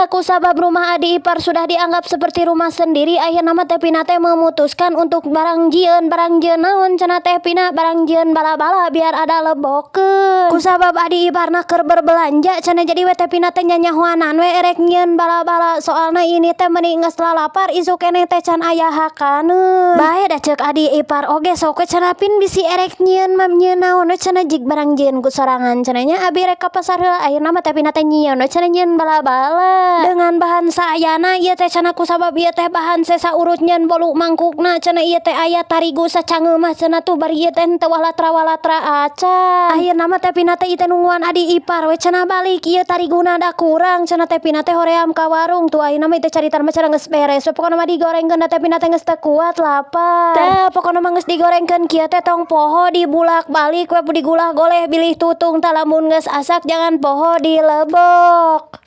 kusabab rumah adik ipar sudah dianggap seperti rumah sendiri, akhirna mah teh Pina teh memutuskan untuk barang jieun naon cenah teh Pina, barang jieun bala-bala biar ada lebokeun. Kusabab adik iparna keur berbelanja cenah, jadi we teh Pina teh nyanyahoanan we erek nyieun bala-bala, soalna ini teh meuni geus lalapar isu keneh teh can aya hakaneun. Bae da ceuk adik ipar oge sok we cenah Pin bisi erek nyieun mah nyieun naon we cenah, jig barang jieun ku sorangan cenah nya, abi rek ka pasar heula akhirna mah teh Pina teh nyieun we cenah nyieun bala-bala dengan bahan saayana ieu teh cenah, kusabab ieu teh bahan sesa urut nyieun bolu mangkukna cenah, ieu teh aya tarigu sacangeum mah cenah tuh, bari ieu teh henteu walatra-walatra acan. Akhirna mah teh Pina teh ieu teh nungguan adik ipar we cenah balik, ieu tariguna da kurang cenah teh Pina teh hoream ka warung tuh, akhirna mah teh carita mah cenah geus beres we, pokona mah digorengkeun da teh Pina teh geus teu kuat lapar. Teh pokona mah geus digorengkeun kieu teh tong poho dibulak balik we, digulah goleh bilih tutung tah, lamun geus asak jangan poho dilebok.